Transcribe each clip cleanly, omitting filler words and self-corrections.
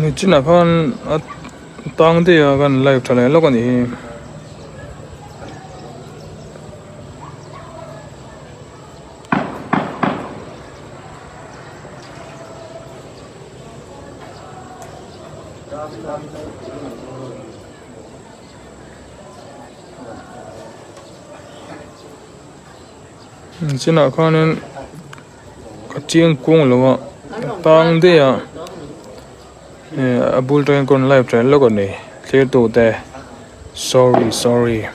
นี่จีน่ากันตั้งเดียกันไลฟ์ทะเลแล้วกันนี่จีน่ากันนั้นก็เจียงกุ้งแล้วว่าตั้งเดียบูลเทนคนไลฟ์เทรนแล้วกันนี่เคลียร์ตัวแต่ sorry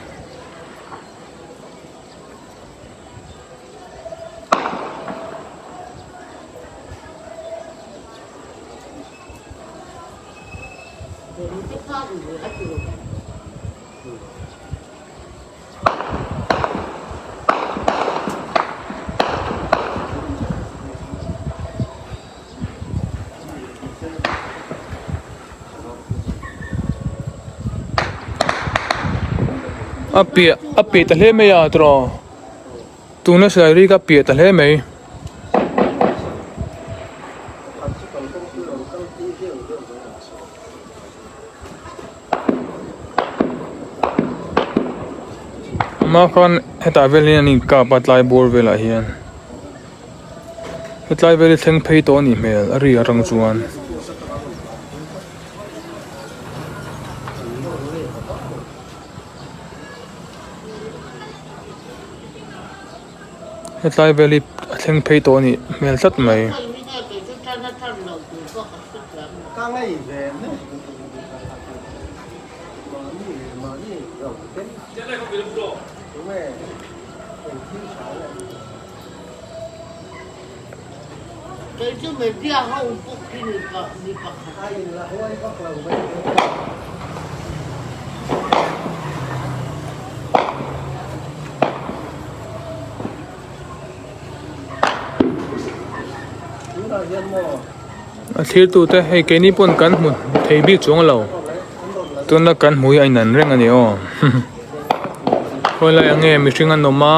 Api tahle me ya tro tuna salary ka pi tahle me ma khan heta velin ani ka patlai bor vela hian hetlai veli thleng phei to ni mel ari arang chuan hetlai veli thleng phei to ni mel tat mai thir tu te hei ke ni pon kan mu thei bi chuang lo tuna kan hui ai nan reng ani o hola ange mi hringa noma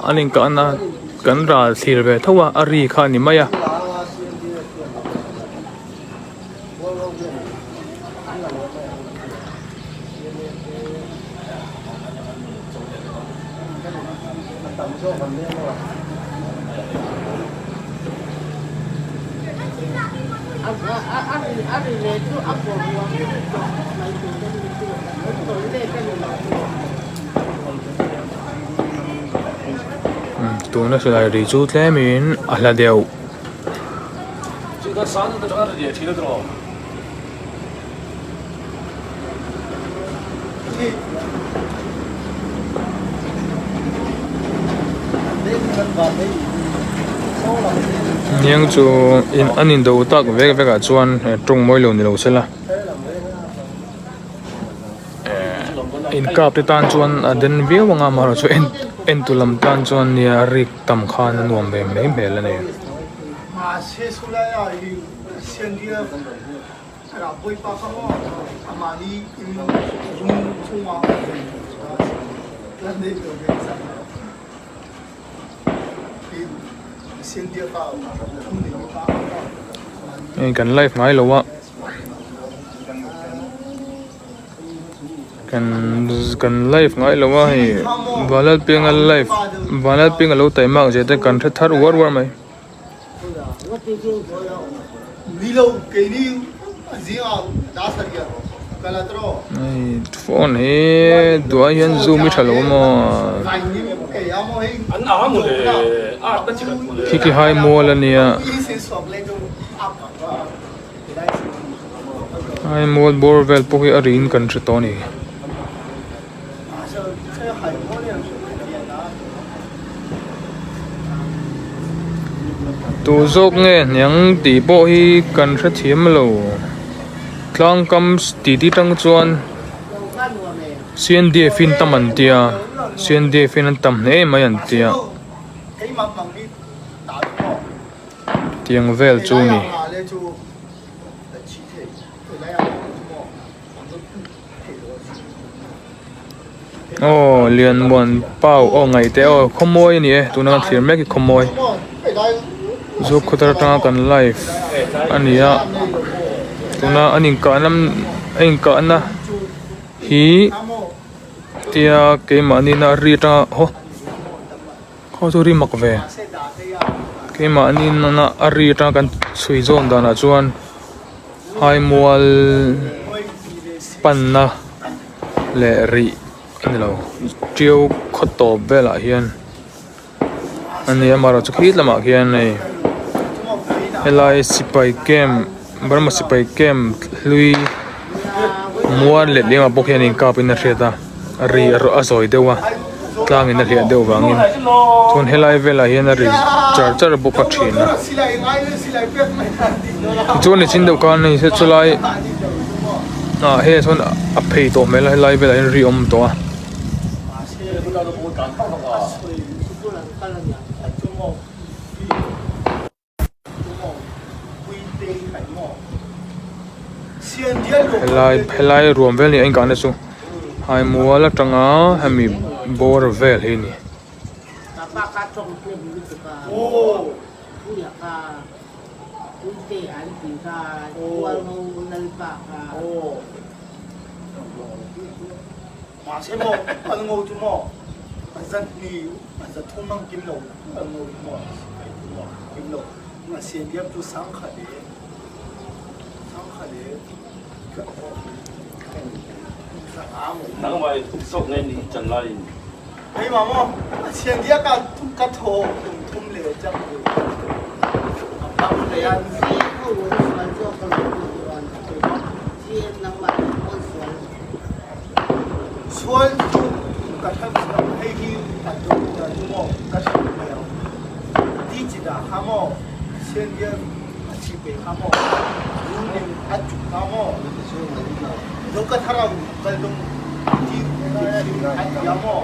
aning ka na kan ra thir ve thowa ari kha ni maya tuna selai ri chu tlemin ahla deu chida san da ar je thila dro niang chu in anin do tak vek veka chuan tung moi lo ni lo sela in kap te tan chuan den viewanga maro chu en tulam tan chuan nia rik tam khan nuam ve mai mel ani se sula ya CNDF Kan live ngay lo wa kan live ngay lo wa hi valal ping lo tai mak je te kan thar war mai phone he dua hian zoom mi thalo mo kiki hai mol ania hai mol borvel poki arin kan tritoni tu zok nge nyang ti bo hi kan thra thiam lo tlang kam ti tang chuan CNDF in tam an tia CNDF in tam ne mai an tia tiang vel chu ni lian mon pau ngai te khomoi ni e tuna thlir mek khomoi zo khotar ta kan live ania tuna aning ka na hi tia ke mani na ri ta ho kho zo ri mak ve ke mani na ari ta kan sui zon da na chuan hai mual pan na le ri lo trio khoto bela hian ania maro chu khit lama hian nei helai sipai kem barma sipai kem lui muan le lema bokhian in kapin na hreta ari aro azoi dewa tlang in na hlia deu wangin thun helai vela hian ari char boka thina chuan ni chin deu kan nei se chulai he thon a phei to mel helai vela in ri om to a helai ruam vel ni anh kan chu hai muala tanga hami bor vel hi ni nắng mai sốc nên đi chân lại hey mama CNDF ka tum ka tho tum le chak apam le yan ko wo san jo ka wan CN nang ma on sual ka thak hey hi atu da mo ka thak me di ji da ha mo CNDF chi pe ha mo ni atu ka mo do ka tharau ka dum di ya mo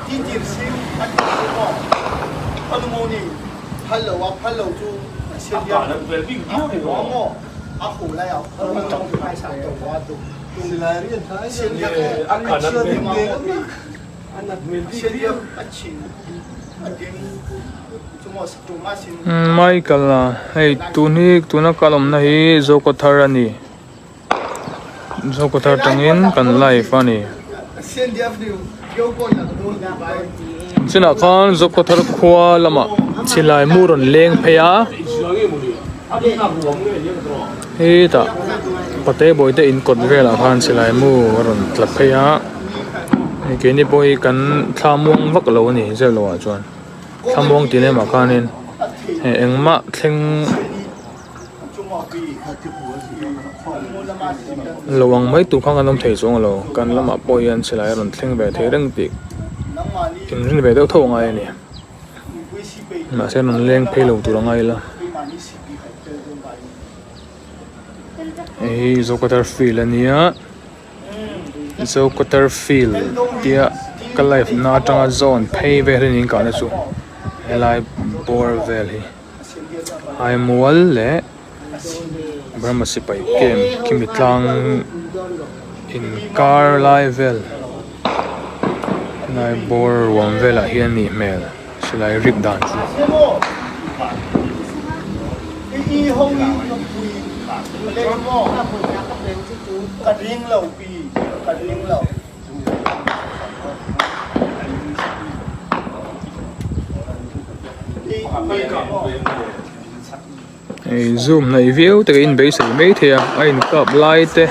di dir sim atu mo anu mo ni hello chu CNDF nó về bị a mo a khu la ya tong pai sa to wa tu CNDF ăn cả nó về CNDF a chi a din chu mo sin Michael hey tuna kalom na hi zoko tharani zoko thar tangin kan live ani CNDF ni yo ko na do na bai china khan zoko thar khwa lama chilai muron leng pheya he ta pate boy te in kot vela khan chilai mu ron tla pheya ke ni boy kan thamong vak lo ni zelo a chuan thamong ti ne ma khanin engma thleng lawang mai tu khang anom thei chong lo kan lama poian chilai ron thleng ve thei reng ti in rin ve deuh tho ngai ni ma se non leng phei lo tu ngai la ei zokatar feel ania zokatar feel tia ka life na tanga zone phei ve rin in ka na chu helai bor vel hi ai mual le Brahma sipai kem kimitlang in Carlisle nai bor wamvela hian ni mel silai rip dan chu y hông y nó quỳ lên mò cả riêng lẩu quỳ cả riêng lẩu zoom này view từ in base mấy thì anh cặp lại thế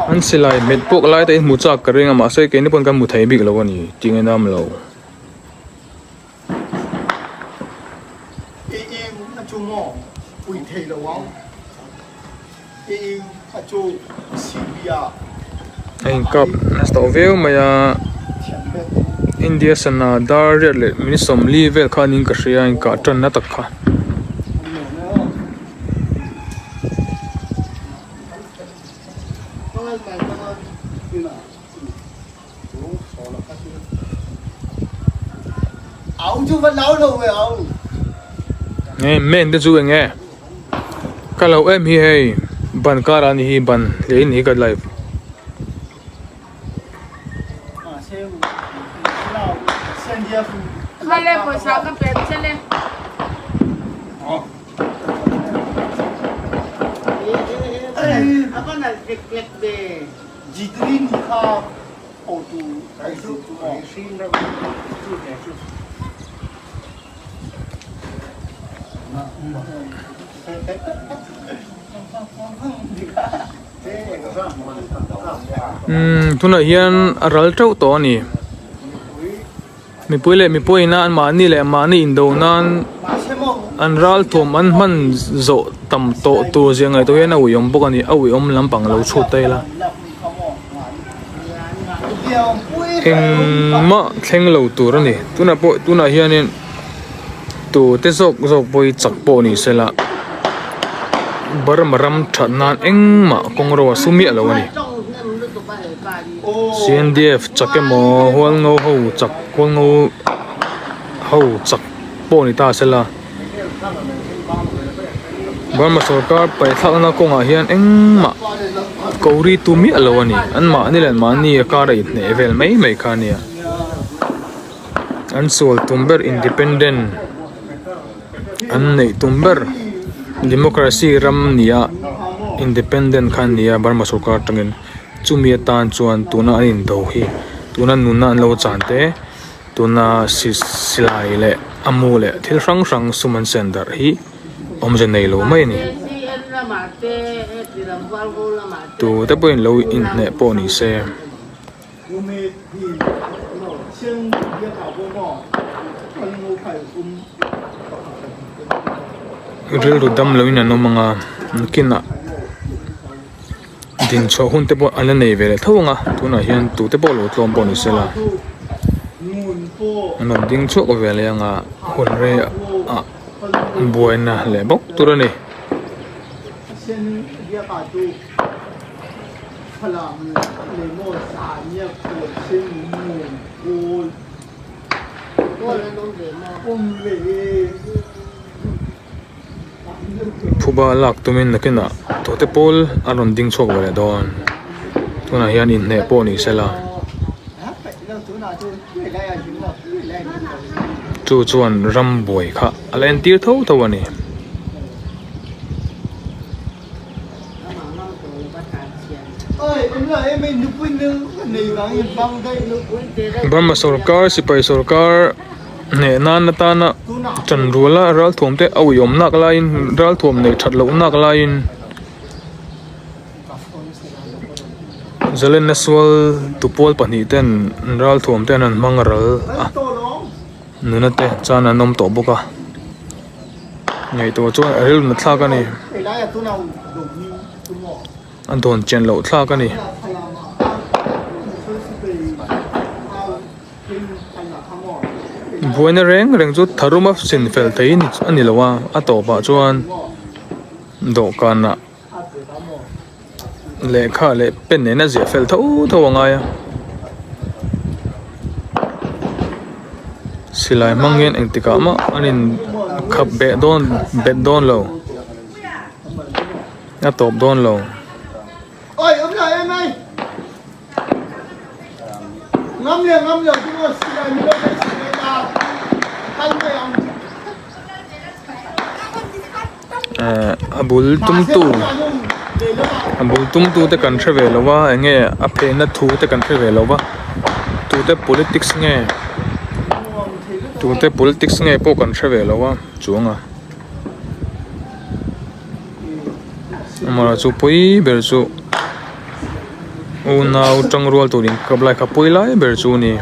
anh sẽ lại mệt bốc lại thế một chắc cái riêng mà sẽ cái này còn cái một thấy bị lâu nhỉ tiếng anh nam lâu y nó chú mò quỳ thầy là wow y nó chú xì bia anh cặp start view mà India sana dar le mini som li vel khan in ka hria in ka tan na tak kha áo chú vẫn áo đâu vậy áo nghe men de chu nghe ka lo em hi hei ban ka ran hi ban le ni ka live xem nào CNDF khai lên buổi sáng các bé chân lên apa nak kek deh Jidrin kha auto ai chú mò tuna hian ral trau to ni mi pui na an ma ni le ma ni indo nan an ral thom an man zo tam to tu riang ai to hian awi om bok ani awi om lampang lo chu tai la eng ma thleng lo tur ani tuna hian in tu te zok boi chak po ni sela bar maram thatnan eng ma kongro sumi alo ani CNDF chakemo Hualngo ho chak po ni ta sela Burma sarkar pai thakna konga hian engma kauri tumi alo ani anma ani len ma ni ka rai ne vel mai khania an sol tumber independent an nei tumber democracy ram nia independent khan nia Burma sarkar tangin chumi tan chuan tuna anin do hi tuna nunna an lo chante tuna silai le amu le thil rang suman center hi omje nei lo mai ni tu te point lo in ne po ni se ril ru dam lo in no manga kina din cho hun te po ala nei vele thonga tuna hian tu te po lo tlom po ni sela anon ding cho ko vele anga hon re a buena le bok turani sen dia ka tu phalam le mo sa nya ko sen mu ko le no de ma le phuba lak tumin nakina to te pol aron ding chok vele don tuna hian in ne po ni sela chu chuan ram boi kha alen tir tho ani Burma sarkar sipai sarkar ne nan ta na chan rula ral thom te awi om nak lain ral thom nei that lo nak lain zalen naswal tupol pani ten ral thom ten an mangaral nuna te chana nom to boka ngai to chuan aril na thla ka ni an don chen lo thla ka ni buena reng chu tharuma sin fel thei ni ani lawa ato ba chuan do kana le kha le pen ne na zia fel tho anga ya silai mangin engtika ma anin khap be don lo a top don lo ôi ông này em ơi ngắm liền chúng tôi xin lại mình đâu phải xin lại nào ăn về ông abul tum tu te kan thre ve lowa enge a phe na thu te kan thre ve lowa tu te politics nge po kan thre ve lowa chuanga amara chu pui ber chu u nau tangrual turin kablai kha pui lai ber chu ni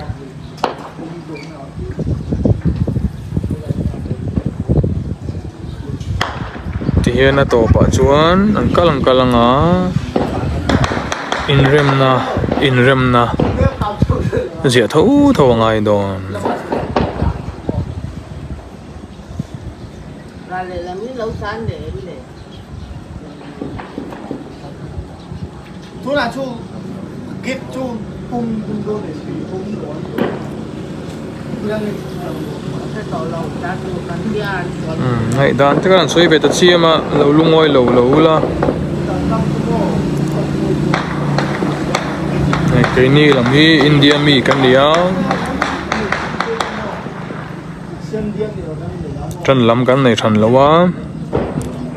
hian a to pa chuan an kalanga inrem na zia tho ngai don Ra lại làm cái lâu sáng để chú là chú get chú bung đô để bung cái tàu lâu ra từ căn nhà ngay dan te kan soi be ta chi ma lo lungoi lo la này cái này là mi India mi kan dia tran lam kan nei than lawa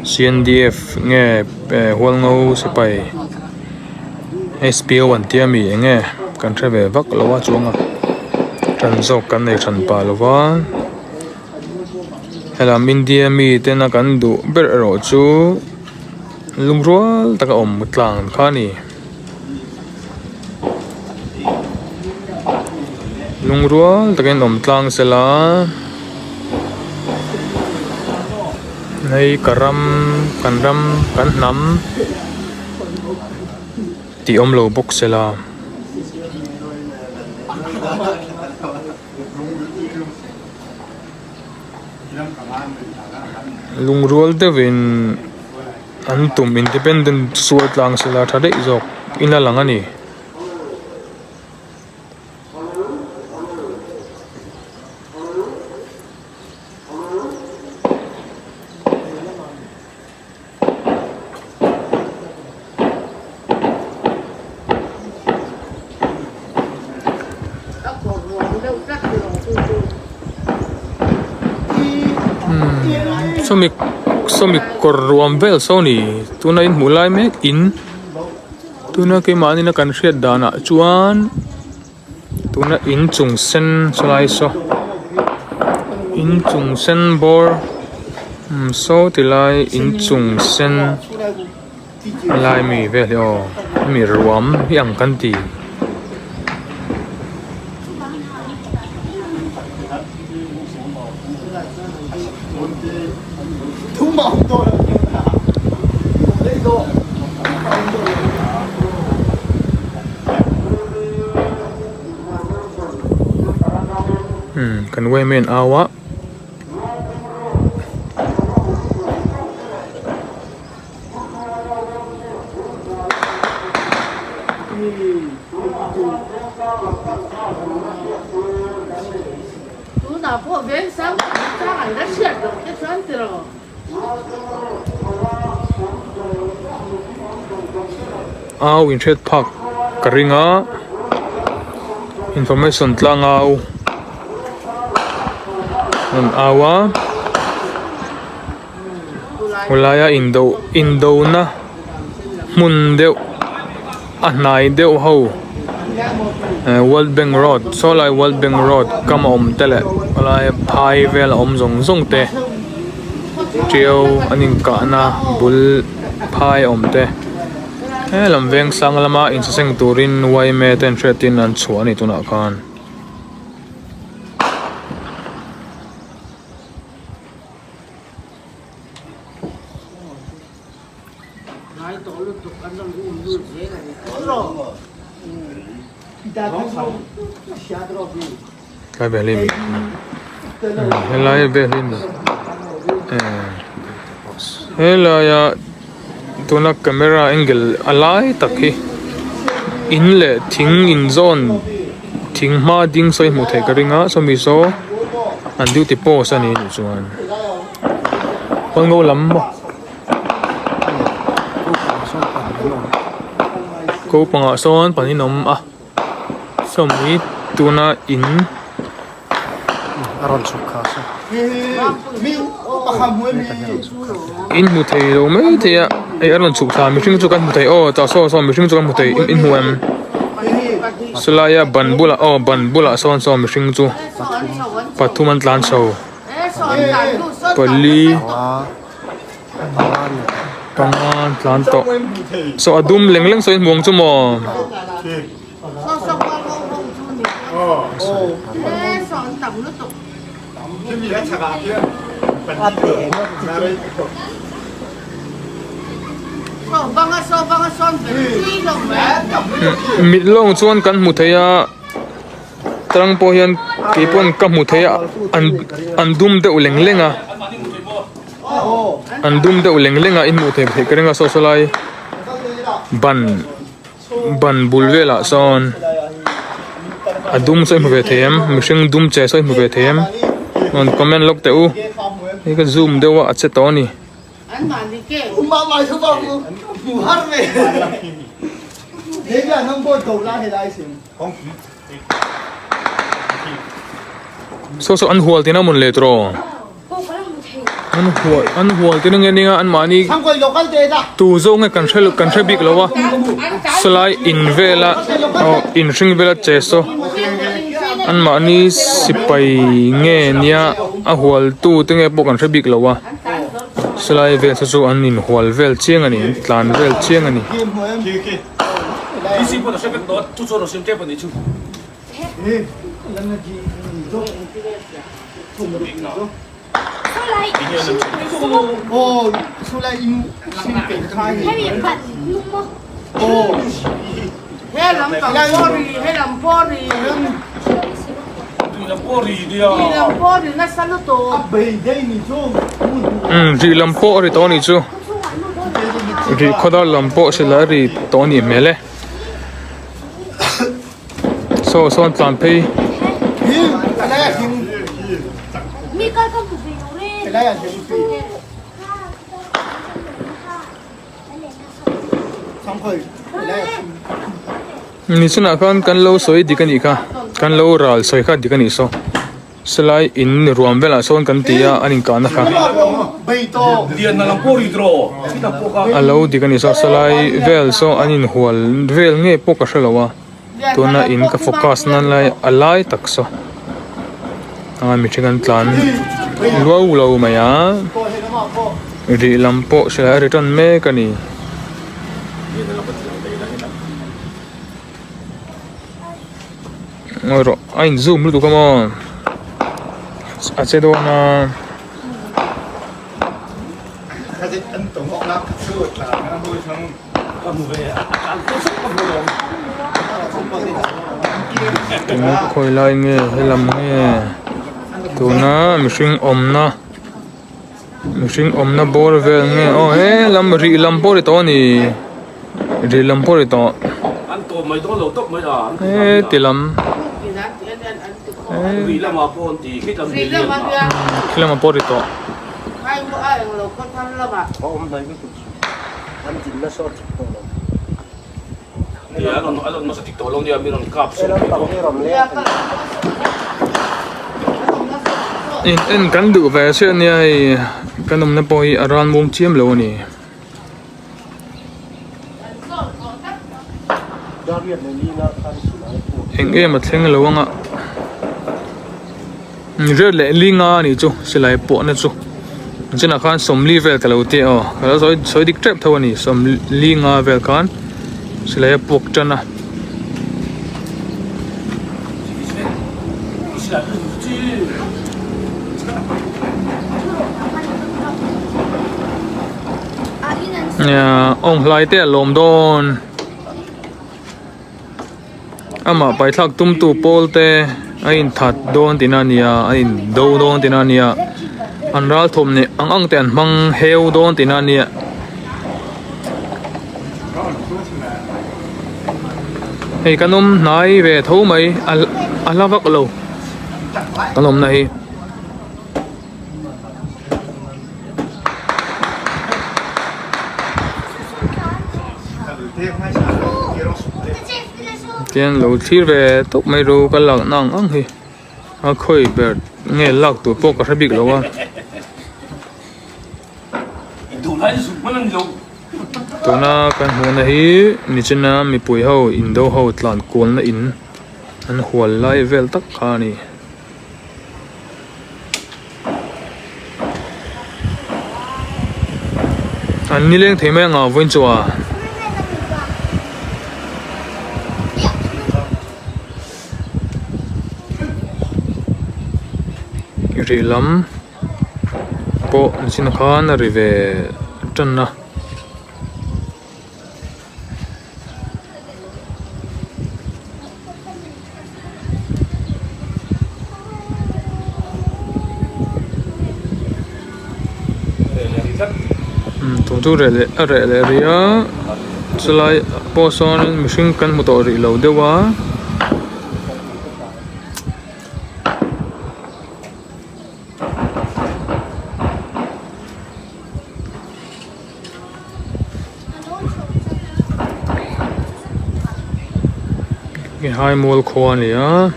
CNDF nge Hualngoram se pai SPO 1 tia mi nge kan thre ve vak lawa chuanga tran zo kan nei than pa lawa helam India mi tena kan du ber ro chu lungrual taka om tlang kha ni lungrual takin om tlang sela nei karam kanram kanam ti om lo bok sela lungrual devin antum independent suat lang sela thade jok ina langani các cổ ruộng đâu rất nhiều somi korruam vel soni tuna in mulai mek in tuna ke mani na kan hriat dana chuan tuna in chung sen solai so in chung sen bor so tilai in chung sen lai mi vel yo mi ruam yang kan ti thú mộng tôi là như thế nào lấy đồ kan we men awa chú nào phổ biến sáng ảnh đã siết được cái sáng từ rồi aw in thret phak karinga information tlang aw awa ulaya indo na mun deu nai deu ho World Bank Road so lai World Bank Road kam om tele ulaya phai vel om zong te trio anin ka na bul phai om te lam veng sang lama in seng turin wai me ten thretin an chuani tuna khan nói tổ lực tục ăn đông cũng như thế này lai be lim helai be lim helaya tuna camera angle alai takhi in le thing in zone thing ma ding soi mu thei karinga so mi so an duty post ani ni chuan Hualngoram ko panga son paninom a somi tuna in aron chuk kha sa mi pa kham hoi mi in mu thei lo me thia ai aron chuk tha mi hring chu kan mu thei o ta so mi hring chu kan mu thei in huam sulaya banbula banbula so mi hring chu pathuman tlan so pali pangan tlan to so adum leng so in muang chu mo mi la chaga kia pan ti na re mit long chuan kan mu theia trang po hian ke pon ka mu theia an dum de uleng lenga an dum de uleng lenga in mu the kerenga so lai ban bulvela son adum so mu ve them mishing dum che so mu ve them on comment lok te u ni ka zoom de wa che to ni ma mai thu ba mu har ve thế là nông bôi cầu ra thì lại xin so an hual tina mun le tro an hual tina nge ninga an mani thằng coi local thế da tu zo nge kan thre bik lowa slai in vela in ring vela che so an mani sipai nge nia a hual tu tinge po kan thre bik lowa slai vel chu an in hual vel chiang ani tlan vel chiang ani game của em đi xin bọn nó sẽ biết đó chú cho nó xem tiếp vào đấy chứ lần này chị giúp thùng được nó ô số lại im xin kể khai ô Hay làm body, hay làm body, đi làm cô gì đi à đi làm body nó sao nó tổ. bầy đây nhỉ chú ri lampo ri to ni chu ri khoda lampo se la ri to ni mele so tlan pei cái này là hiếm Mi coi con của mình đi. cái này là hiếm phi xong rồi cái này là ni chuna kan lo soi dikani kha kan lo ral soi kha dikani so slai in ruam vela son kan tia anin kana kha bầy to đi ăn làm cô gì rồi đi làm cô cả alo dikani so slai vel so anin hual vel nge po ka shalawa tuna in ka focus nan lai alai tak so anga mi chikan tlan lo maya coi thế nó mà cô ri lampo se return me kani oro ain zoom lu come on ache do na cái gì ấn tổng họ lắm chưa là cái đôi thằng cầm về ăn cô sức cầm về khoi lai nge helam nge tuna mishing omna bor vel nge o he lam ri lam por to ni ri lam por to ăn tổ mấy đó lẩu tóc mấy à e tilam vì làm mà con thì khi làm gì Vì làm mà kilam por to ai mua ai là con tham là mà. thì anh nó sẽ thích tổ long đi mình cặp xuống in kan du ve se ni ai kanom na poi aran mum chiam lo ni eng ma thleng lo anga re le linga ni chu silai po na chu china khan somli vel kalo te o kala soi dik trap thawani somli nga vel khan silai pok chana ya ong lai te lom don ama pai thak tum tu pol te ain that don tinania ain do don tinania anral thom ni ang ten mang heu don tinania hei kanom nai ve tho mai alavak lo kanom nai thế mai sáng kia nó tiền lâu thir về tốt mấy rồi cái lạc năng ăn hi khơi bẹt nghe lạc tụi bốc cái bịch lâu à đủ lại dùng mà nó lâu tụi na kan hồ na hi ni chena mi pui ho in do ho tlan kol na in an hual lai vel tak kha ni an ni leng thei mai nga voin chua ri lam po chin khan ri ve tan na tu re le ria chlai po son machine kan motor ri lo dewa cái hai mol kho này á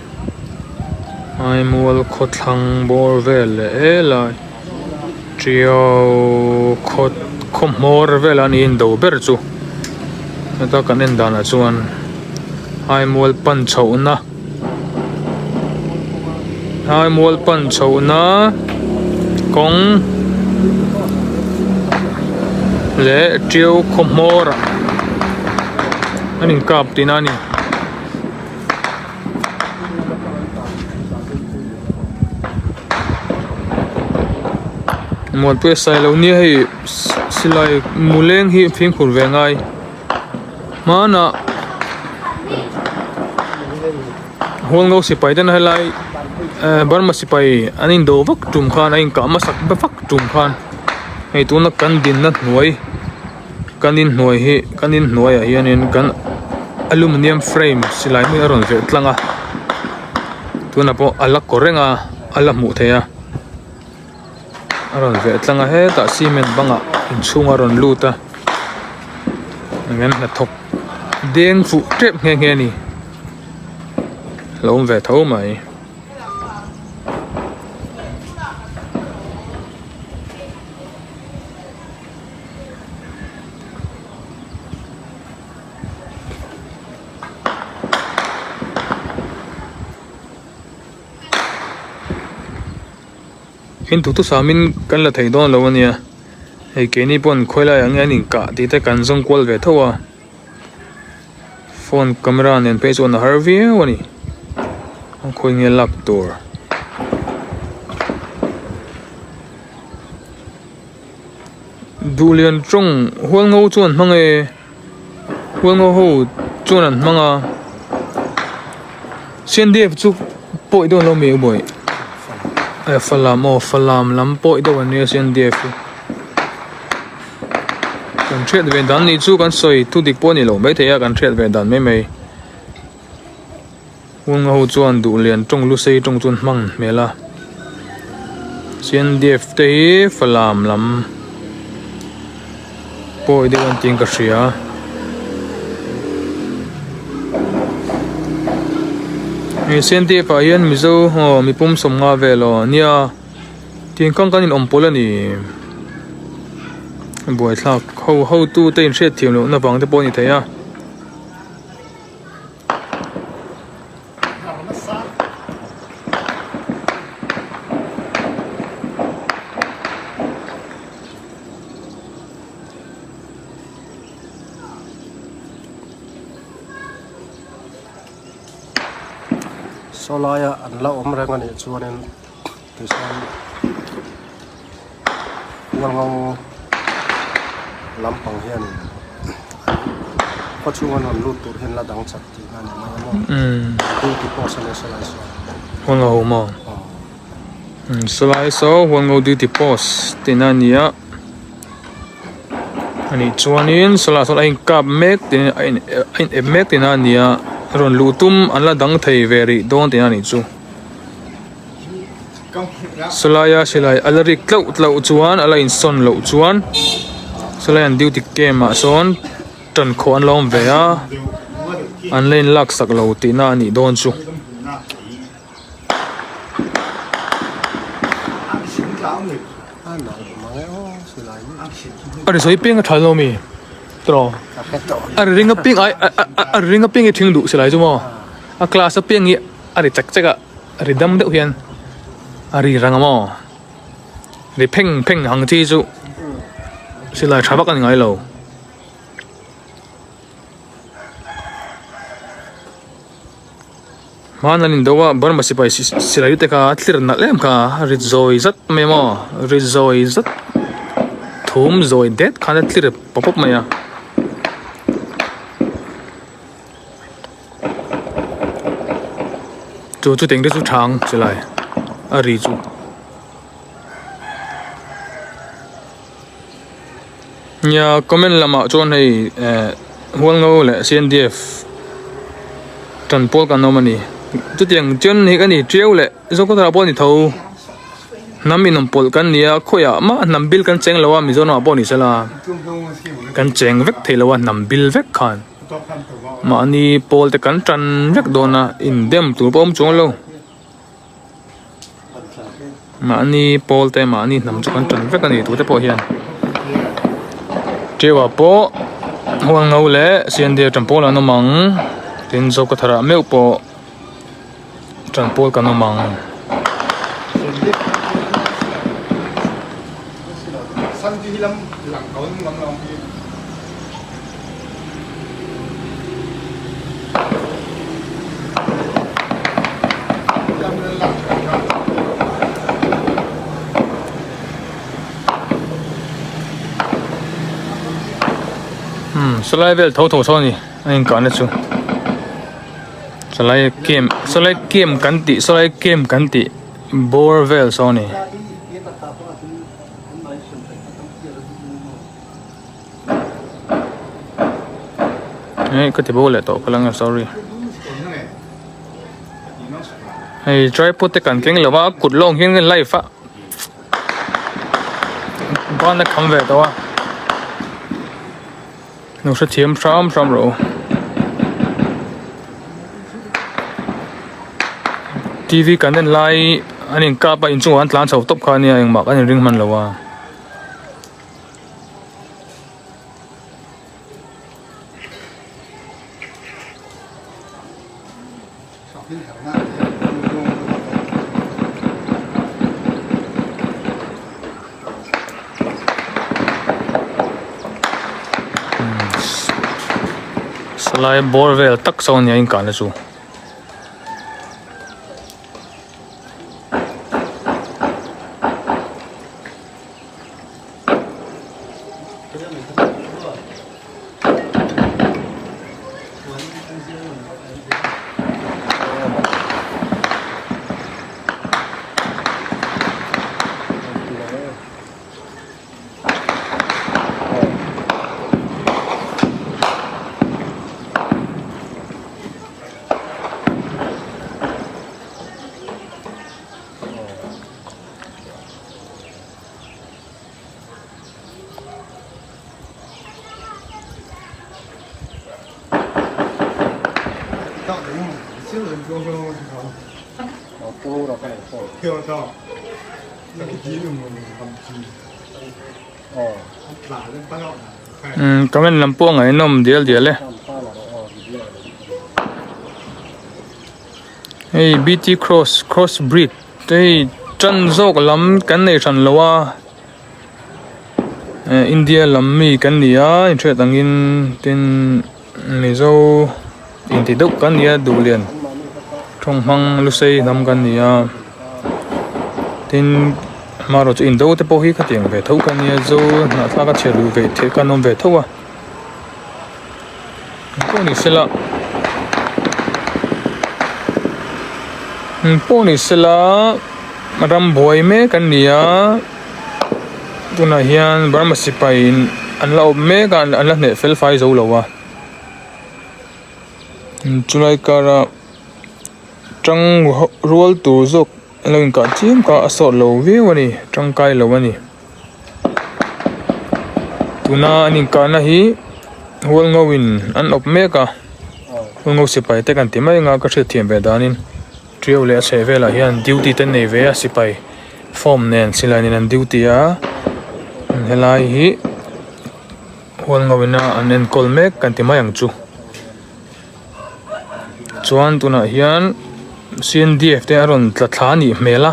hai mol kho thang bor vel e la trio kho khom mor vel an in do ber chu ta kan en dana chuan hai mol pan chho na hai mol pan chho na kong le trio khom mor anin kap tinani một bữa sai lâu nia hay silai muleng hi phim khur ve ngai mana Hualngau sipai dan halai Burma sipai anin do vak tum khan ain ka masak ba vak tum khan hei tu na kan din na hnuai kanin hnuai hi kanin hnuai a hianin kan aluminium frame silai mi aron ve tlanga tu na po alak korenga ala mu theya aron ve tlanga he ta cement banga in chunga ron luta ngen na thok deng fu trep nge nge ni lom ve thau mai in tu samin kan la thei don lo ania hei ke ni pon khoila yang anin ka ti te kan zong kwal ve thowa phone camera nen page on harvey wani khoi nge lak tur dulian trong Hualngau chuan hmange Hualngau ho chuan an hmanga CNDF chu poi don lo me boy falam lam poi do an ne CNDF kan thret ve dan ni chu kan soi tu dik po ni lo mai theya kan thret ve dan mai mai Hualngau chuan dulian trong lu sei trong chun hmang mela CNDF te hi falam lam poi de an ting ka hria CNDF a hian mizo mi pum som nga velo nia tin kang kan in ompol ani boi thlak ho tu te in hret thiam lo na bang te pawh ni theya solaya an la om rang ani chuanin tisan Hualngau lampang hian pachungan an lut tur hin la dang chat ti na ni mai mo tu ti posan solai so Hualngau ma solai so Hualngau duty post tinania ani chuanin sola sola in kap mek tin in mek tinania ron lutum an la dang thei veri don tinani chu solaya silai alari tlau chuan ala in son lo chuan solai an duty came a son tan kho an lom ve a an len lak sak lo ti na ni don chu ari soi ping a thalo mi tro ari ringa ping ari ringa ping e thing du silai chu mo a class a ping i ari chak chaka ari dam de hian ari rangamo ri pheng hang chi chu silai thabak an ngai lo man anin dowa bar masipai silai te ka tlir na lem ka rizoi zat memo rizoi zat thum zoi det khana tlir popop maya chu teng de chu thang silai ari chu nya comment lama chon hei Hualngoram le CNDF tan pol kan nomani tu tiang chen hi kan ni treu le zo ko tra pon ni tho nam in pol kan nia khoya ma nam bil kan cheng lawa mi zo na pon ni sala kan cheng vek thelawa nam bil vek khan ma ni pol te kan tran vek dona in dem tu pom chong lo ma ni pol te ma ni nam chu kan tran vek ani tu te po hian trewa po Hualngoram le CNDF tan pol an mang tin zo ko thara meu po tan pol kan mang sang di lam lang kaun lam long hi lam lang salai vel tho so ni anh kan chu salai kem kan ti bor vel so ni ko ti bole to kalang sorry hey try put te kan keng lawa kut long hin ngan life a ban na kham ve to wa nó sẽ chiếm xong rồi TV kan den lai anin ka pa in chung an tlan chho top kha ni ang mak an ring man lawa salai borvel tak so ni in kan chu comment làm puang ai nom dial le hey BT cross breed hey chan zok lam kan nei than lowa India lam mi kan nia in thre tangin tin mizo in ti dok kan nia du lian thong hang lu sei nam kan nia tin maro chu in do te po hi khating ve tho kan nia zo na tha ka chelu ve the kan nom ve thowa poni sela ram boy me kan nia tuna hian barma sipain an lau me kan an la ne fel fai zo lawa chulai kara tang rol tu zok leng ka chim ka asot lo ve wani tang kai lo wani tuna anin ka na hi Hualngoram an op me ka ngô sipai te kan ti mai nga ka thil thiam ve danin trio le che vela hian duty ten nei ve a sipai form nen silanin an duty a helai hi Hualngawina an enkol mek kan ti mai ang chu chuan tuna hian CNDF te aron tla thla ni hmela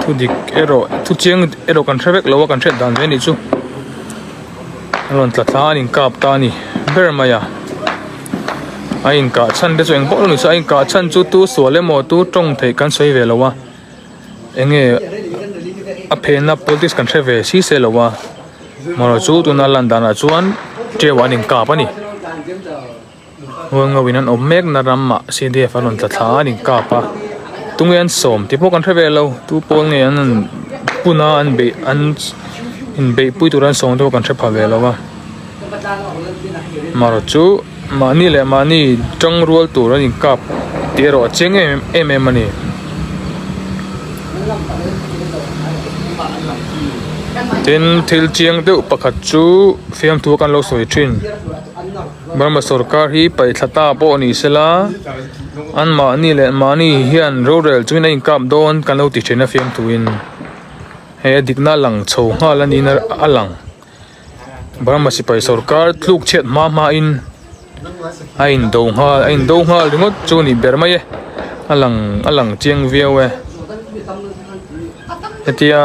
thu dik ero thu chiang ero kan thravek lo kan thret dan ve ni chu aron tla thla ning kap ta ni ber maya ain ka chan de chu eng bo ni sa ain ka chan chu tu suale mo tu tong thei kan soi ve lo wa enge a phena politics kan thre ve si se lo wa maro chu tu na landana chuan trewan in kap ani Hualngawin an omek na ramma CNDF aron tla thla ning kapa tungen som ti po kan thre ve lo tu pol nge an puna an be an in be pui turan song to kan thre pha ve lo wa maro chu mani le mani tang rual tur an in kap tero cheng em mani tin thil chiang deuh pakhat chu fiam thu kan lo soi thin Burma sarkar hi pai thlata po ni sela an mani le mani hian rural chuin in kap don kan lo ti thina fiam thuin he dikna lang chho hal ani na alang Burma sipai sarkar tluk chet ma in ain do ha ringot chu ni bermai alang chiang viawe hetia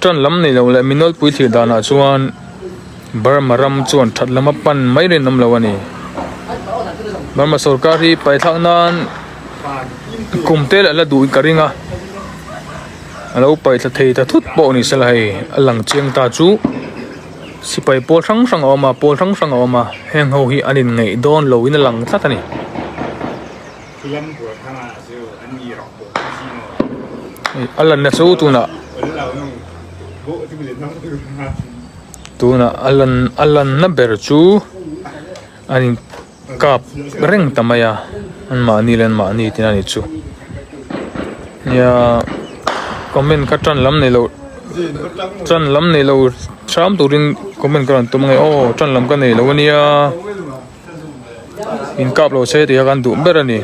tron lam nei lo le minol pui thil dana chuan Burma ram chuan thatlama pan mai ren nam lo ani Burma sarkar hi pai thak nan kumte la du karinga alo pai thla thei ta thut po ni sala hai alang chiang ta chu sipai pol sang oma heng ho hi anin ngei don lo in lang thlat ani alan na chu tuna alan na ber chu anin kap reng tamaya an mani len mani tinani chu ya comment ka tran lam nei lo tram turin comment kan tum ngai tran lam ka nei lo ania in kap lo che ti kan du ber ani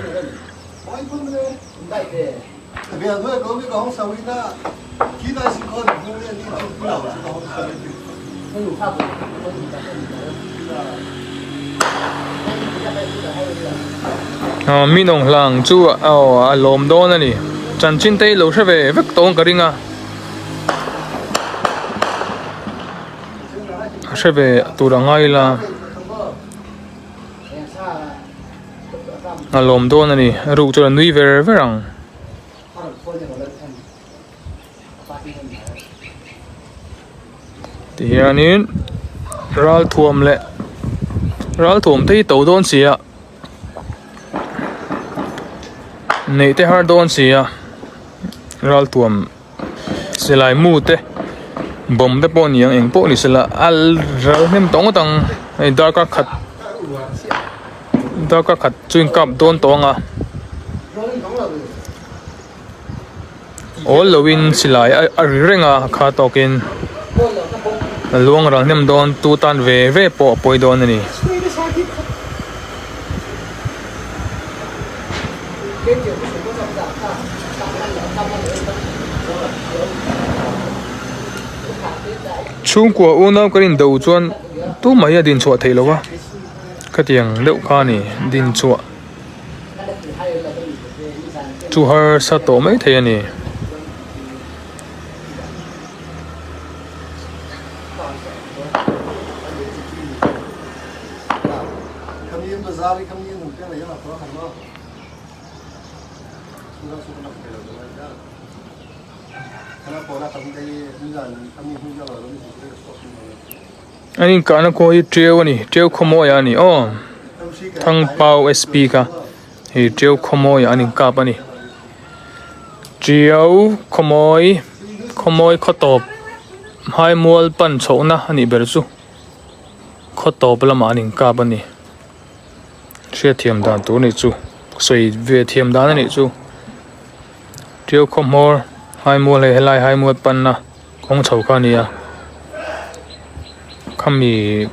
mi nong lang chu a lom don ani chan chin tei lo hre ve vek tong ka ringa hre ve turangai la a lom don ani ru chu nui ver verang ti hianin ral thuam tei to don sia nei te har don sia ral thuam selai mu te bom te pon yang eng po ni sela al ral nem tong tang ai dar ka khat chuin kap don tonga all lowin silai a renga kha tokin luang rang nem don tu tan ve po poi don ani chung kwa unam karin do chuan tu mai din chwa theilo wa khatiang deuh kha ni din chwa chu har sa to mai thei ani anh cả nó coi treo khomo ya ni thang pau SP ka hi treo khomo ya anh cả pa ni treo khomoi khotop hai mual pan chona ani ber chu khotop lama anh cả pa ni she thiam dan tu ni chu soi ve thiam dan ni chu treo khomor hai mual helai hai mual pan na khong chau ka ni ya khami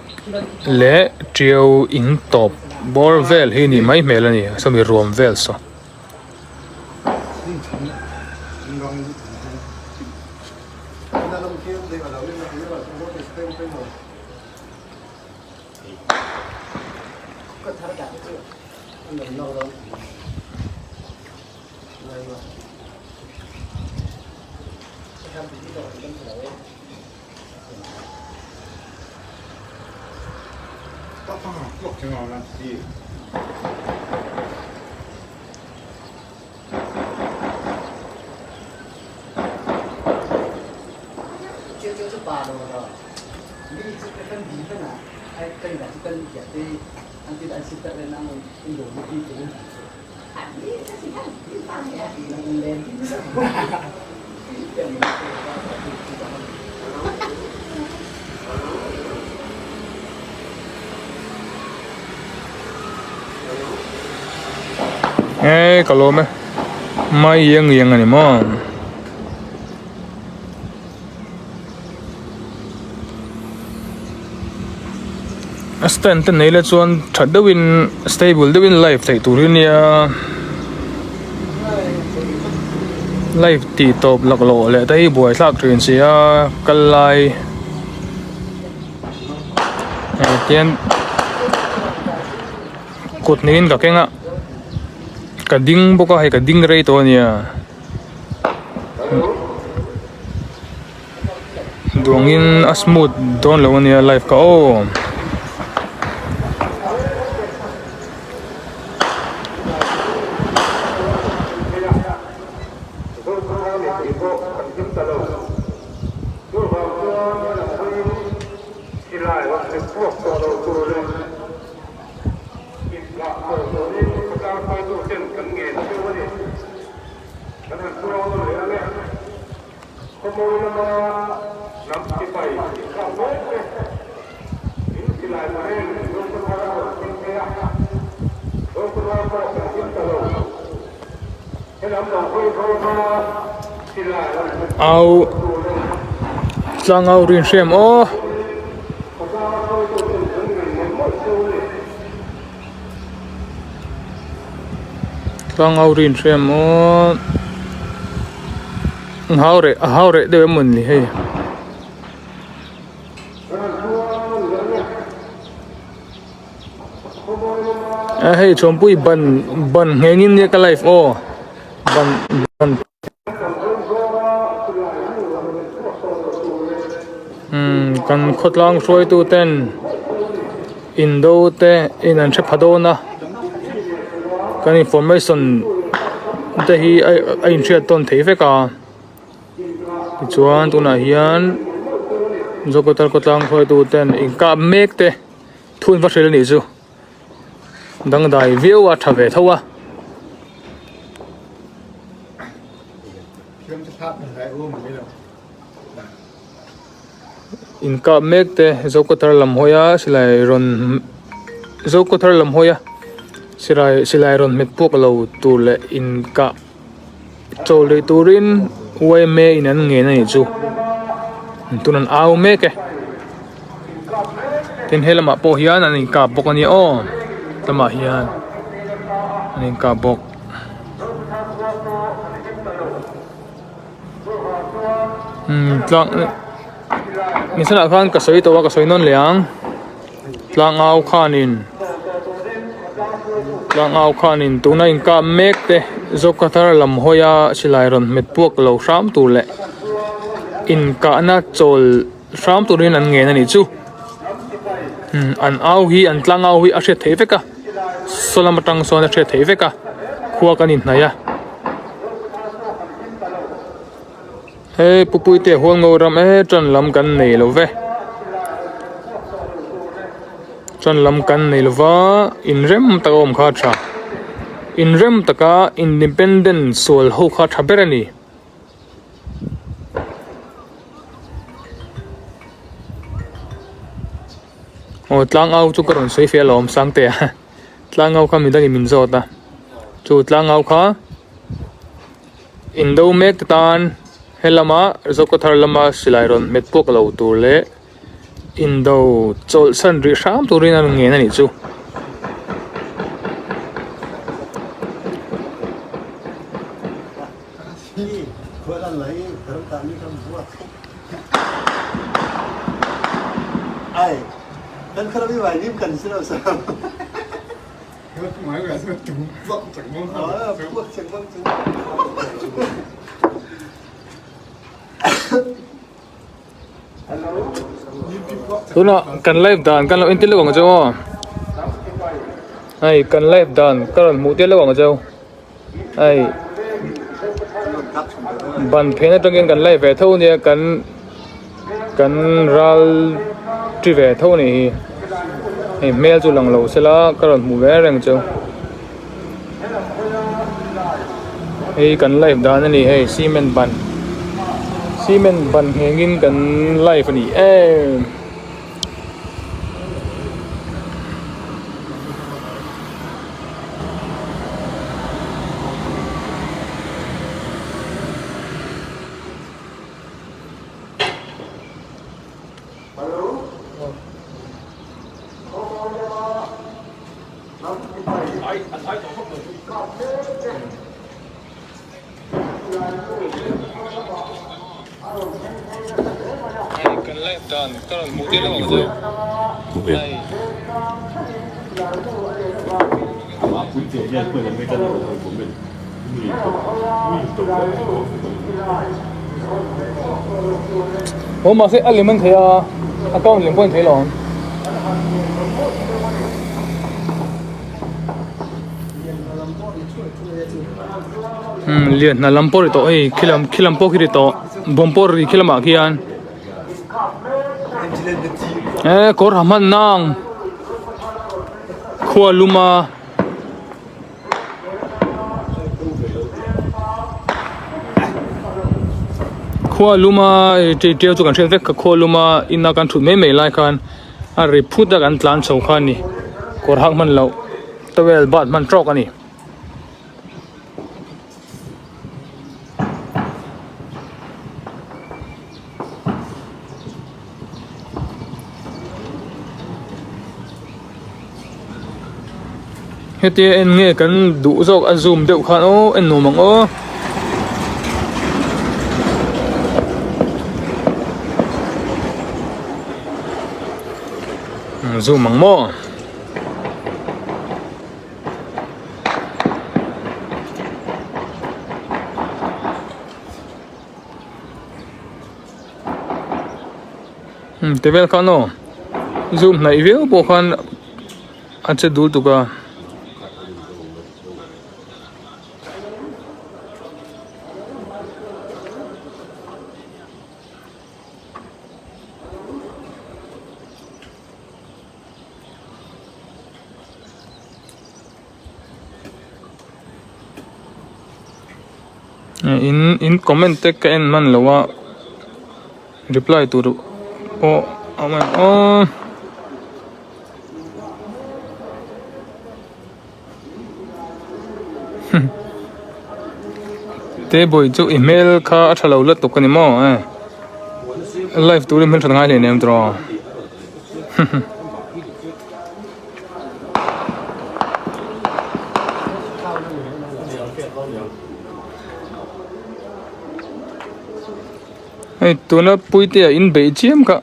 le trio in top bor vel hi ni mai mel ani so mi rom vel so kalau me mai yang ani mo stand ten nei le chuan thadawin stable dewin life thei turin ya life ti top lak lo le tai buai thlak trin sia kalai tian kut nin ka kenga ka ding boka hai ka ding rei to nia duangin asmooth don lo nia life ka o au tlang au rin shem o tlang au rin shem o haure de mun ni he hey chompui ban ngengin ne ka life o ban kan khotlang soi tu ten indo te in an phadona kan information te hi ai in chat ton thei veka chuan tuna hian zokotar kotlang soi tu ten in ka mek te thun va hrel ni chu dang dai view a thave thowa in ka mek te zokotar lam hoya silai ron zokotar lam hoya silai ron met pok lo tu le in ka chole turin we me in an nge na ni chu tunan au me ke tin helama po hian an in ka bok ani o tama hian an in ka bok tlang nisana khan ka soi to wa ka soi non leang tlang au khanin tuna in ka mek te zokatar lam hoya silai ron met puak lo ram tu le in ka na chol ram tu rin an nge na ni chu an au hi an tlang au hi a hre thei veka solamatang so na hre thei veka khuwa kanin na ya hey pupui te Hualngoram tran lam kan nei lo ve tran lam kan nei lo wa in rem ta om kha tha in rem taka independent sol ho kha tha berani o tlang au chu karon sei fe lom sang te tlang au kha mi dang min zo ta chu tlang au kha indo mek tan helama zokothar lama silairon metpok lo turle indo chol san ri sham turin an nge na ni chu ที่คนอะไรกระตันนี่คำว่าไอ้นั่นเขาไม่ไหวนิ่มกันสิเราสาม 我买个是中放整蒙 อ๋อพวกเชียงบังจุ๊ ตัวน่ะกันไลฟ์ด่านกันเราเอ็นติลกของเจ้าไอ้กันไลฟ์ด่านกันเราหมู่เตี้ยลกของเจ้าไอ้บันเพนตรงกันไลฟ์แวะเท่านี้กันรัลที่แวะเท่านี้ไอ้เมลจุลังเราเสร็จแล้วกันเราหมู่แวะแรงเจ้าไอ้กันไลฟ์ด่านนี่ไอ้ซีเมนต์บันเฮงินกันไลฟ์นี่กันไลฟ์ด่านกันเราหมู่เตี้ยลกของเจ้า我马上按你们提啊，高你们提了。lihat na lampor ito kilampok ito bompor kilama kian kor haman nang khua luma teo chu kan thel vek khua luma inna kan thu me lai khan a ri phut da kan tlan chho khan ni kor hak man lo tawel bat man trok ani heti en nge kan du zok a zoom deuh khan o en no mang o zoom mang mo tevel khan o zoom nai veo bo khan ache dul tu ka in comment tek ka en man lawa reply tu o aman o te boy chu email kha athalo la to kani mo live tu rim than ngai le nem tro ai tuna puite in beijing ka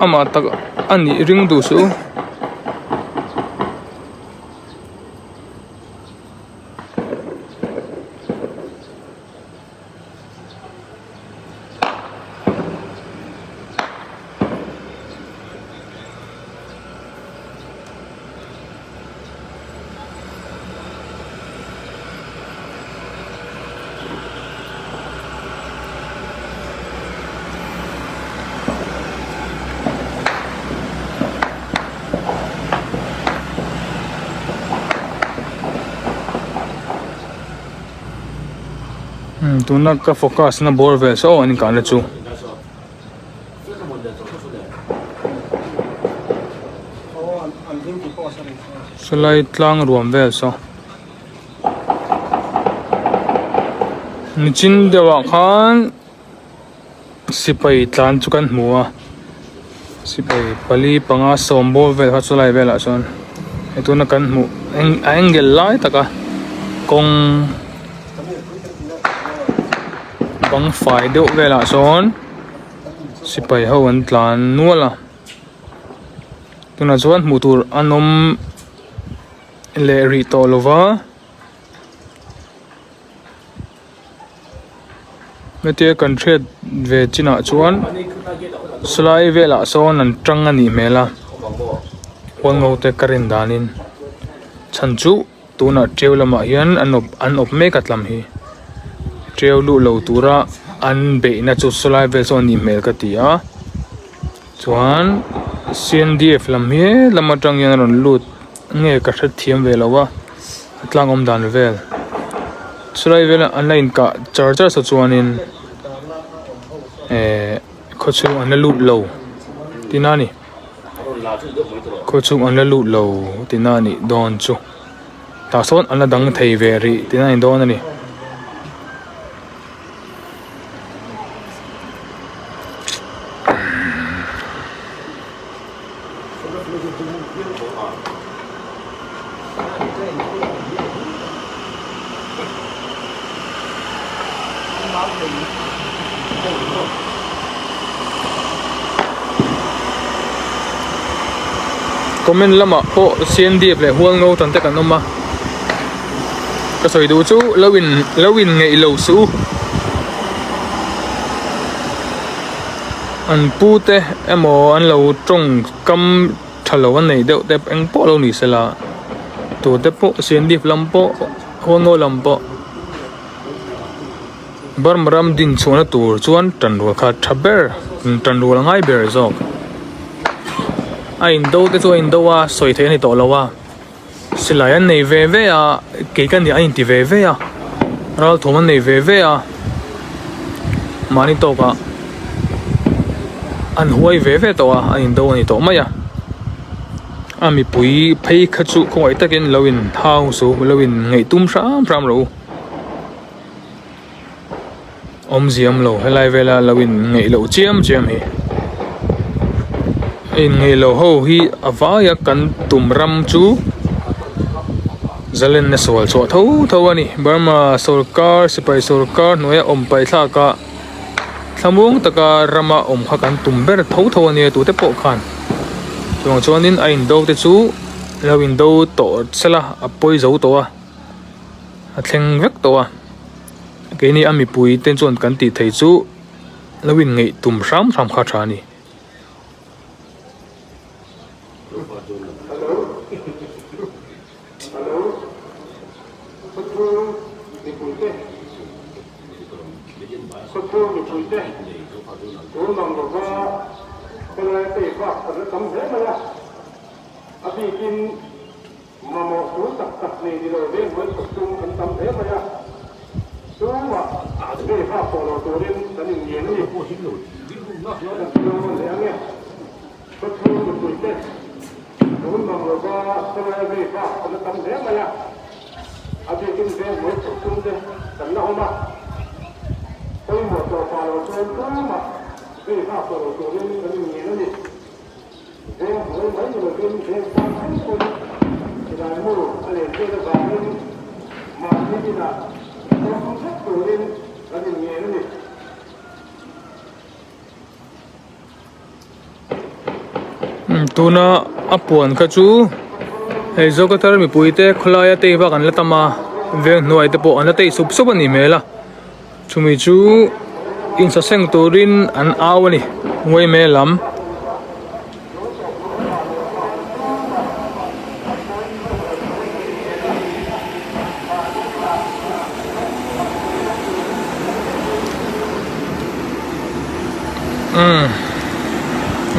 ama tak ani ring du su tuna ka focus na bor ve so ani kan la chu salai tlang ruam ve so nichin dewa khan sipai tlan chu kan hmuwa sipai pali panga sombo ve ha chulai ve la son etuna kan hmu angle lai taka kong băng phải đậu về là son si pai ho an tlan nuala tuna chuan hmuh tur anom le ri to lova mete kan thret ve china chuan slai vela son an tang ani mela Hualngau te karin danin chanchu tuna trewlama hian an op me katlam hi trewlu lo tura an be na chu slai ve son ni mel ka tia chuan CNDF lam hi lamatang yan ron lut nge ka that thiam ve lawa tlang om dan vel slai vel online ka charger sa chuanin khochu an lut lo tinani khochu an lut lo tinani don chu ta son an dang thei ve ri tinani don ani comment lama po CNDF le Hualngau tan te kan oma ka soi du chu lowin ngei lo su an pu te emo an lo trong kam thalo an nei deuh te eng po lo ni sela tu te po CNDF lam po Hualngau lam po barmaram din chuna tur chuan tanru kha thaber tanru ngai ber zok ai đâu te chu in đâu à soi thế này to lawa silai an nei ve à ke kan ni ai ti ve à ral thom an nei ve à mani to ka an huai ve to à ai đâu ani to maya ami pui phei khachu khoi takin lowin thau su lowin ngei tum ram ro om ziam lo helai vela lowin ngei lo chiam hi in ngei lo ho hi avaya kan tumram chu zalen na sol cho tho ani Burma sarkar sipai sarkar noya om pai thla ka thamung taka rama om kha kan tumber tho ani tu te po khan chong chonin a in do te chu lowin do to sela apoi zo to a thleng vek to a ke ni ami pui ten chon kan ti thei chu lowin ngei tum ram kha thani tuna apuan kha chu hei zo ka thar mi puite khulaya te wa kan latama ve hnuai te po an te sup ani mela chumi chu in sa seng turin an awani ngoi me lam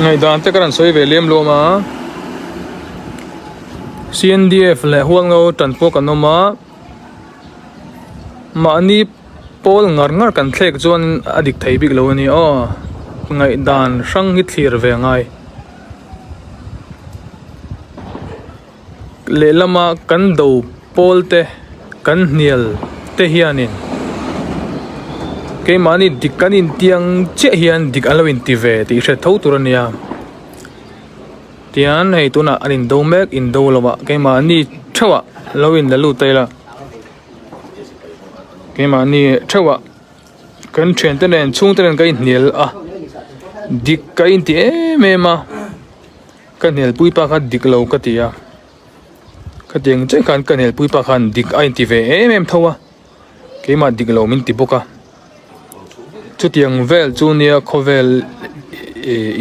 ngày đoàn te karan soi ve lem lo ma CNDF le Hualngau transport kanoma ma ani pol ngar kan thlek chuan adik thei bik lo ani o ngai dan sang hi thlir ve ngai le lama kan do pol te kan hnial te hianin ke mani dikanin tiang che hian dik alawin ti ve ti hre tho turania tian hei tuna anin do mek in do lawa ke mani thawa lowin la lu taila ke mani thawa kan chen ten nen chung ten kai nil a dik kai ti me ma kan nel pui pa kha dik lo ka tia ka tiang che kan nel pui pa khan dik ai ti ve em thowa ke ma dik lo min ti boka chu tiang vel chu nia khovel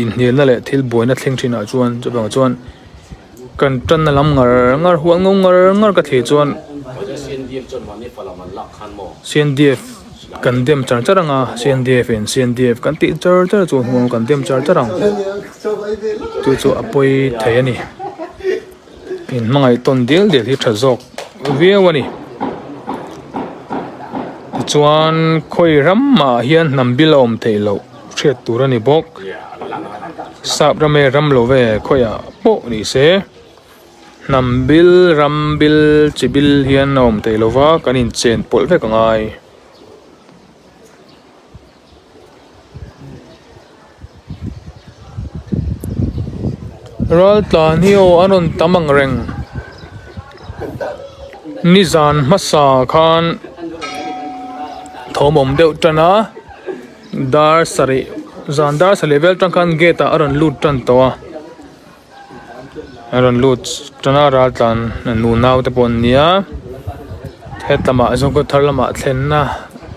in nil na le thil boina thleng thina chuan chu bang chuan kan tan na lam ngar Hualngoram ka the chuan CNDF kan dem char charanga CNDF kan ti char chu hong kan dem char charang chu apoi thayani in mangai ton del hi thazok viawani chuan khoi ram ma hian nambilom theilo thret turani bok sap rame ram lo ve khoya po ni se nambil rambil chibil hian nom theilova kanin chen pol ve kangai ral tlan hi o anon tamang reng nizan masa khan thomom deuh tana dar sari zandar sa level tang khan geta aron lut tan towa aron lut tana ral tlan nu naw te pon nia hetama zong ko tharlama thlenna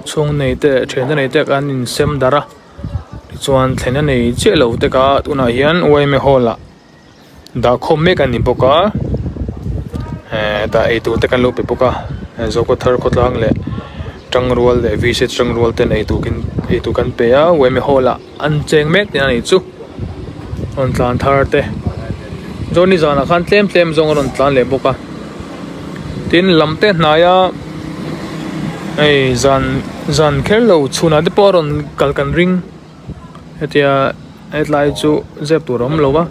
chung nei te thena nei te kan in sem dara chuan thena nei che lo te ka tuna hian oi me hola da khom me kan ni boka da ei tu te kan lo pe boka zo ko thar ko tlang le tangrual le visit tangrual ten ei tu kan pe a we me hola an cheng mek ni ani chu on tlan thar te zoni zana khan tlem zong on tlan le boka tin lamte hnaya ei zan kherlo chuna de poron kalkan ring hetia hetlai chu zep turom lowa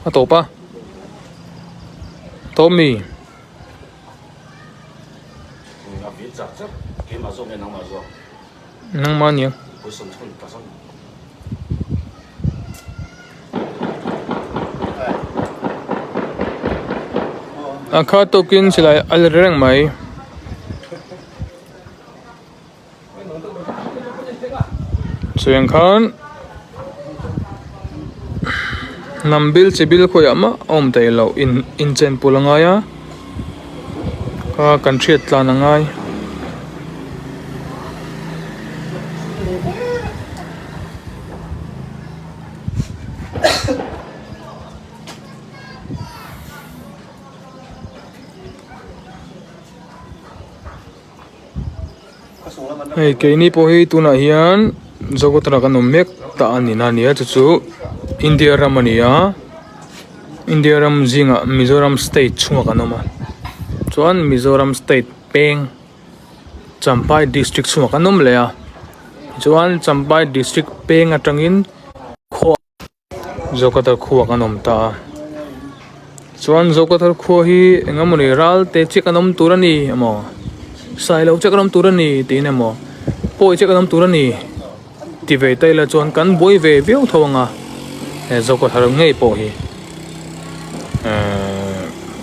a topa Tommy nang ma niang akha tokin silai al reng mai chuan khan nambil chibil khoyama om tailo in chen pulangaya ka country tlanangai ei keini po hi tuna hian zogotra kan mek ta anina nia chu India Ramania India Ram zinga Mizoram state chunga kanoma chuan Mizoram state peng Champai district chunga kanom leya chuan Champai district peng atangin kho zokatar khuwa kanom ta chuan zokatar kho hi engamoni ral te chikanom turani amo sailo chikanom turani tine mo poi chikanom turani tivei taila chuan kan boi ve veu thonga zoko tharang ngei po hi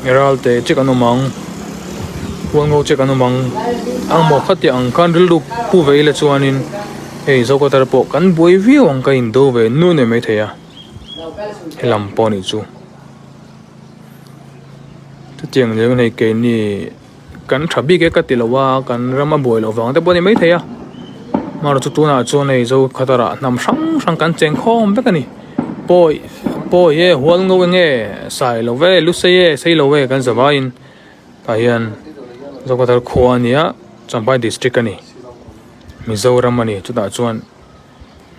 eral te chikanomang Hualngo chikanomang ang mo khati ang kan rilu pu veile chuanin ei zoko tar po kan boi view ang ka indo ve nu ne mai theya helam poni chu tu tiang le nei ke ni kan thabi ke ka tilawa kan rama boi lo wang te poni mai theya mar chu tuna chu nei zo khatara nam sang kan cheng khom be kani poi ye Hualngo nge sai lo ve lu se ye sei lo ve kan zawain ta hian zokatar khoania Champai district ani Mizoram ani chuta chuan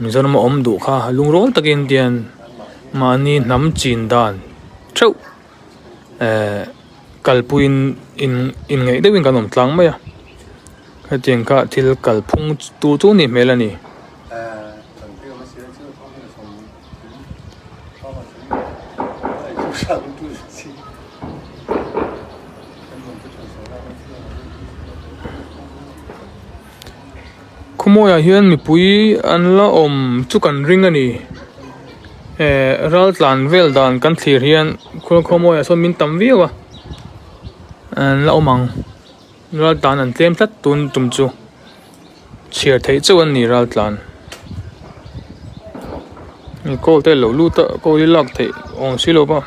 Mizoram om du kha lungrol takin dian mani nam chin dan thau kalpuin in ngei dewin kanom tlang maya khateng ka thil kalphung tu ni melani Kumoya hian mipui an la om chu kan ring ani ral tlan vel dan kan thlir hian kumoya so min tam viwa an la omang ral tan an tlem tlat tun tum chu chia thấy châu anh nỉ ra tlan cô tên lẩu lu tợ cô đi lọc thấy ông xí lô bao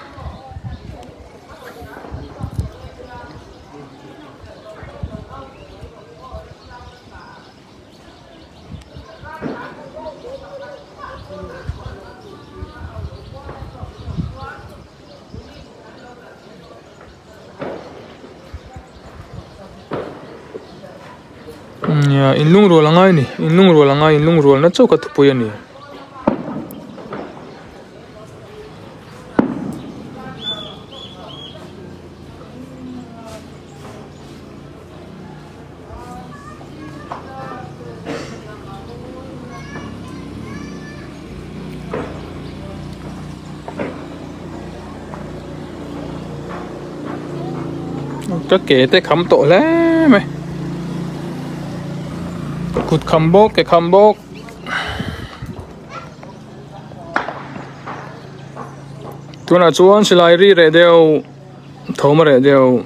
in lung roll angai ni in lung roll angai in lung roll na chau ka thupui ani các kẻ tới khăm tội lắm mày cụt khăm bốc cái khăm bốc tôi là chuan sẽ lại ri rẻ đeo thấu mà rẻ đeo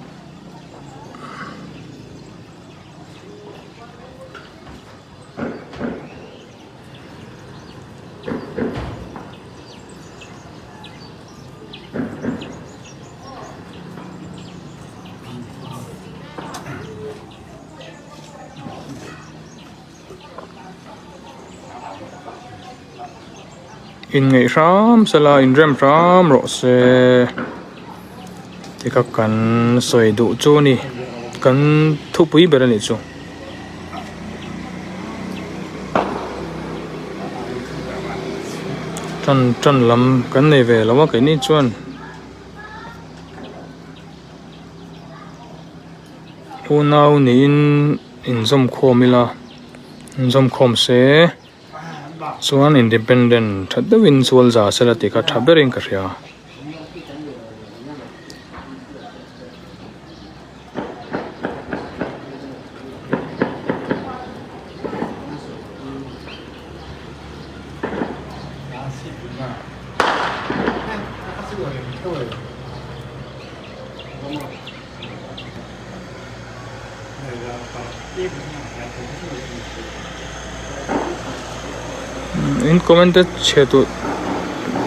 in ngày ram sẽ là in rem ram rồi sẽ thì các cần soi đủ cho nè cần thu bụi bể này cho chân chân lắm cái này về là cái này chuan u nào in zoom khomila in zoom khom se chuan independent thật đó win sual za sẽ là tika thabering ka ria in comment che tu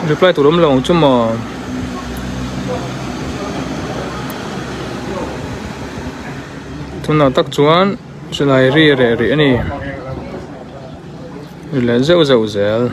reply tu rom long chuma tu na tak chuan selai ri re ri ani le zeu zeu zel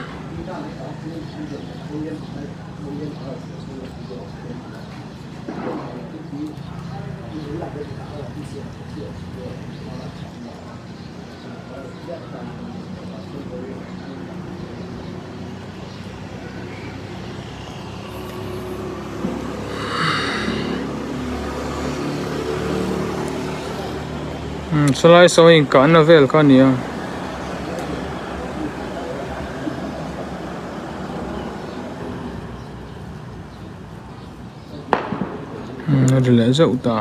selai so in ka na vel ka nia le zeu ta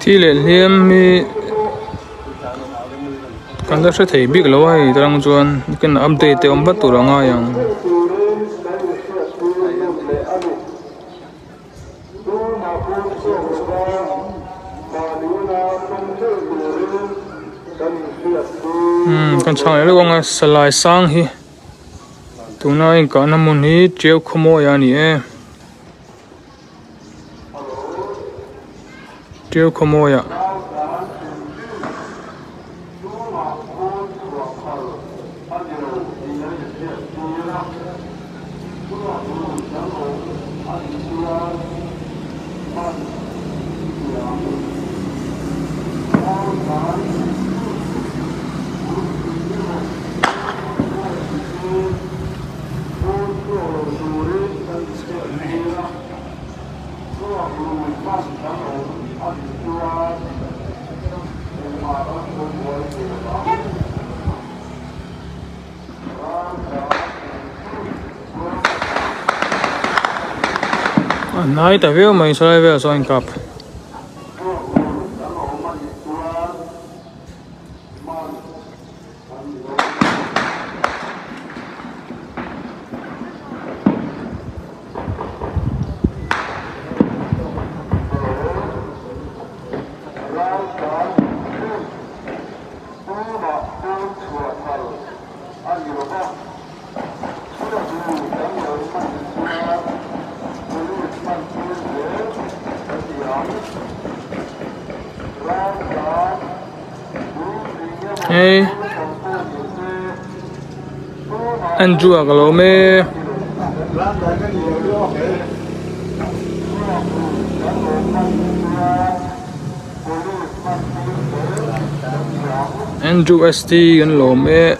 thì lên liêm mi kan da sẽ thấy biết lâu hay đang chuan cái update thì ông bắt tụi nó ngay yang kan chang lại luôn ngay salai sang hi tụi nó anh cả năm môn hi treo không mua ya nè treo không mua ya Nãy tại vì mình sẽ về rồi anh cặp hey anh chua cái lỗ mê Andrew ST kan lo me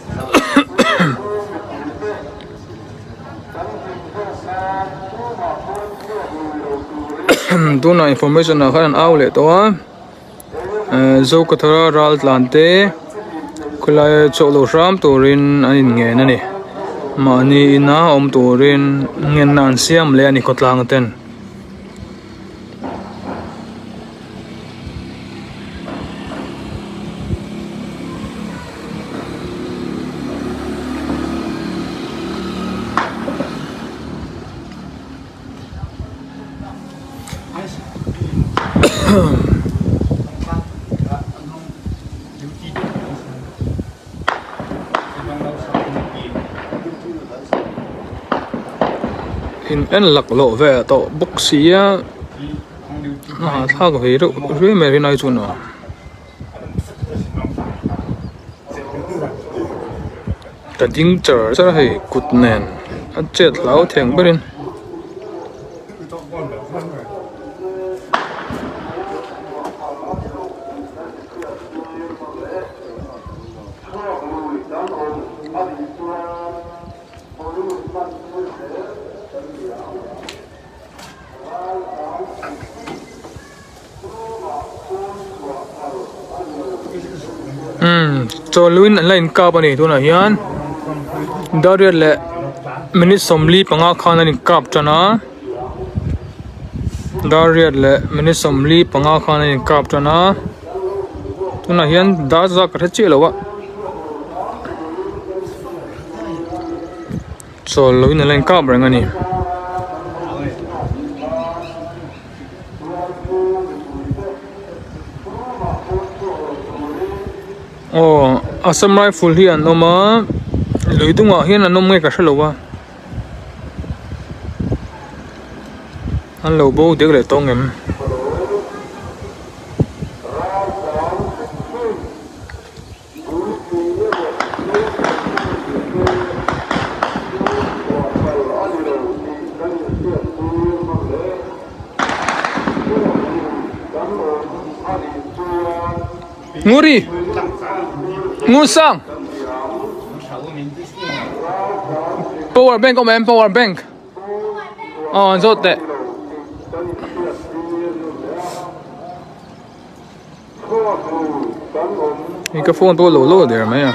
tu na information na khan outlet to zo ka thara ral tlante khulai cholo ram torin anin nge na ni ma ni ina om torin ngen nan siam le ani khotlang ten in en lak lo ve to boxia na tha ko hi ro re me ri nai chu no ta ding char sa hei kut nen a chet lau theng berin cho luin line ka bani tu na hian dariat le minute somli panga khana ni kap chana dariat le minute somli panga khana ni kap chana tu na hian da za ka che lawa cho luin line ka brangani oh asam rifle hi an oma luidunga hian an om nge ka hrelowa an lo bo dek le tongem nguri ngusang power bank om em power bank zot de microphone to lo there mai à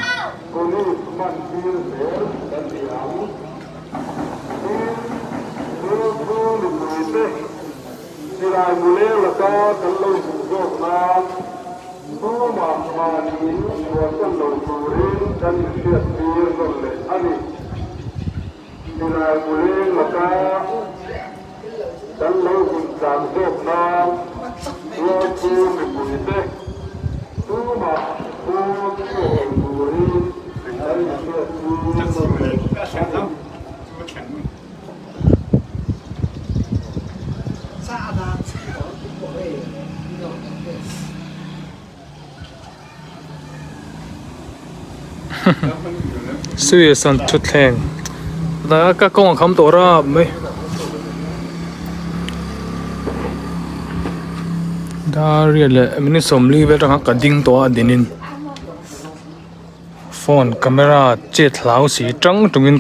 Suy san chút thèn Da ka kong kham to ra mai. Da riale mini somli ve tang ka ding to adinin. Phone camera che thlau si tang tungin